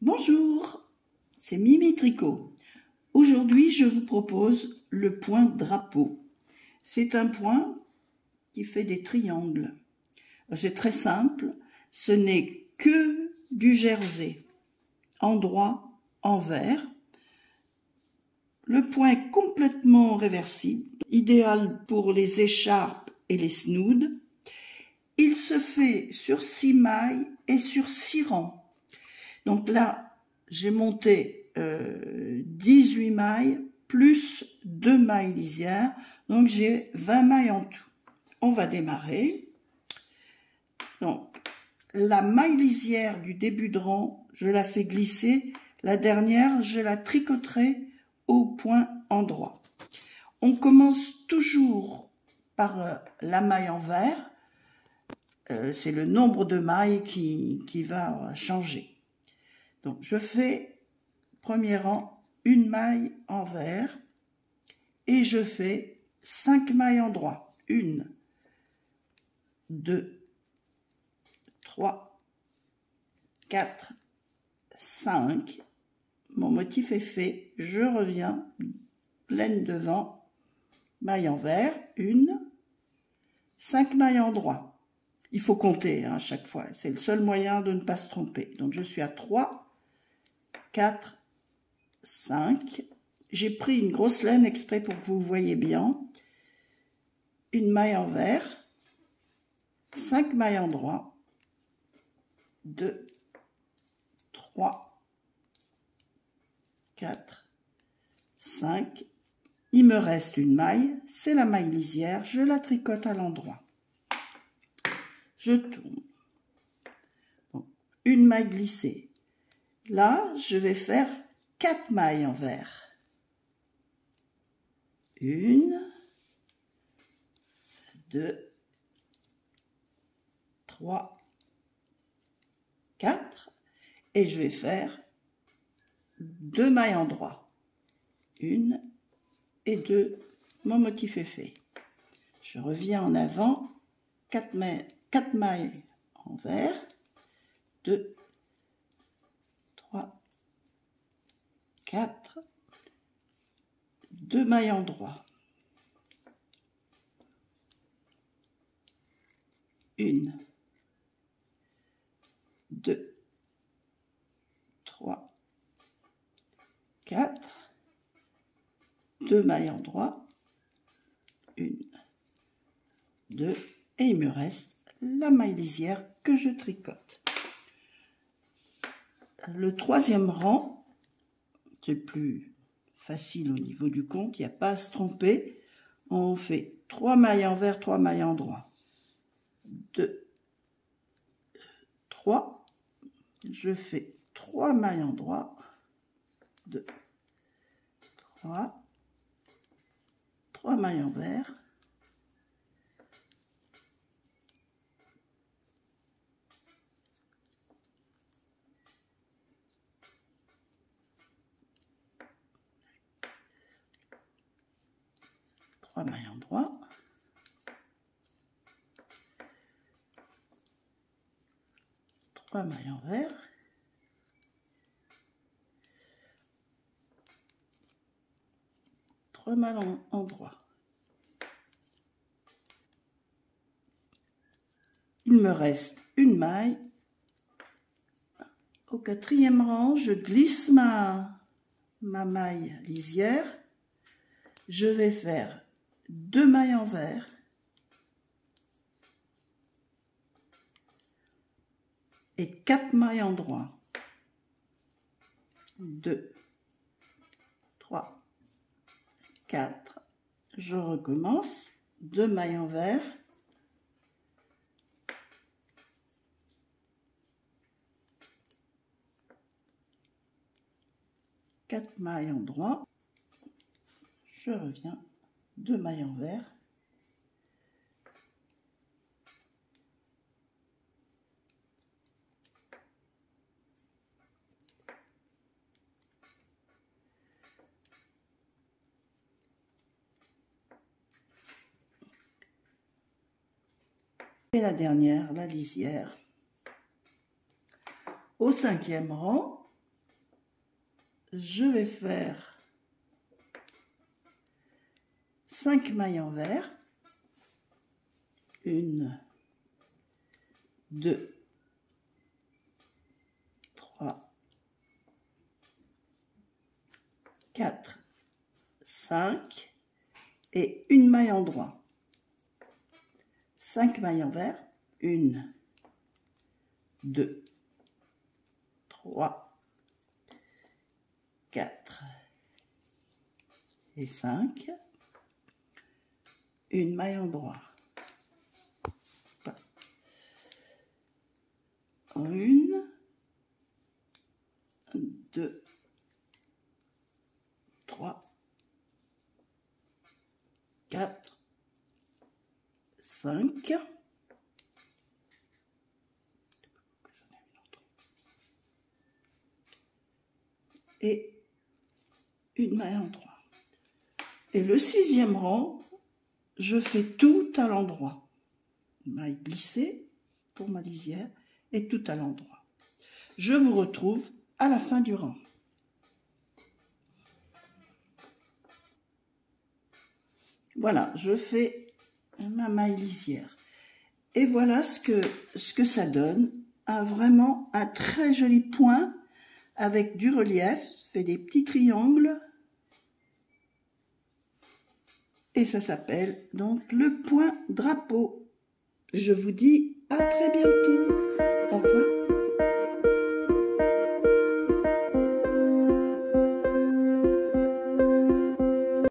Bonjour, c'est Mimi Tricot. Aujourd'hui, je vous propose le point drapeau. C'est un point qui fait des triangles. C'est très simple, ce n'est que du jersey, endroit, envers. Le point est complètement réversible, idéal pour les écharpes et les snoods. Il se fait sur 6 mailles et sur 6 rangs. Donc là, j'ai monté 18 mailles plus 2 mailles lisières, donc j'ai 20 mailles en tout. On va démarrer. Donc, la maille lisière du début de rang, je la fais glisser. La dernière, je la tricoterai au point endroit. On commence toujours par la maille envers. C'est le nombre de mailles qui va changer. Donc, je fais premier rang, une maille envers et je fais 5 mailles en droit. 1, 2, 3, 4, 5. Mon motif est fait. Je reviens, pleine devant, maille envers, 1, 5 mailles en droit. Il faut compter à chaque fois. C'est le seul moyen de ne pas se tromper. Donc, je suis à 3, 4, 5. J'ai pris une grosse laine exprès pour que vous voyez bien. Une maille envers, 5 mailles en droit, 2, 3, 4, 5. Il me reste une maille, c'est la maille lisière, je la tricote à l'endroit. Je tourne. Donc, une maille glissée. Là, je vais faire 4 mailles envers. 1, 2, 3, 4. Et je vais faire 2 mailles en droit. 1 et 2. Mon motif est fait. Je reviens en avant. 4 mailles envers. 2, 3, 4. 2 mailles en droit. 1, 2, 3, 4. 2 mailles en droit. 1, 2, et il me reste la maille lisière que je tricote. Le troisième rang, c'est plus facile au niveau du compte, il n'y a pas à se tromper. On fait 3 mailles envers, 3 mailles en droit. 2, 3. Je fais 3 mailles en droit. 2, 3. 3 mailles envers. 3 mailles en droit. 3 mailles envers. 3 mailles en droit. Il me reste une maille. Au quatrième rang, je glisse ma maille lisière. Je vais faire 2 mailles envers. Et 4 mailles en droit. 2, 3, 4. Je recommence. 2 mailles envers. 4 mailles en droit. Je reviens. 2 mailles envers. Et la dernière, la lisière. Au cinquième rang, je vais faire 5 mailles envers. 1, 2, 3, 4, 5 et une maille en droit. 5 mailles envers. 1, 2, 3, 4 et 5. Une maille en droit. 1, 2, 3, 4, 5. Et une maille en droit. Et le 6e rang, je fais tout à l'endroit. Maille glissée pour ma lisière et tout à l'endroit. Je vous retrouve à la fin du rang. Voilà, je fais ma maille lisière. Et voilà ce que ça donne. Vraiment un très joli point avec du relief. Je fais des petits triangles. Et ça s'appelle donc le point drapeau. Je vous dis à très bientôt. Au revoir.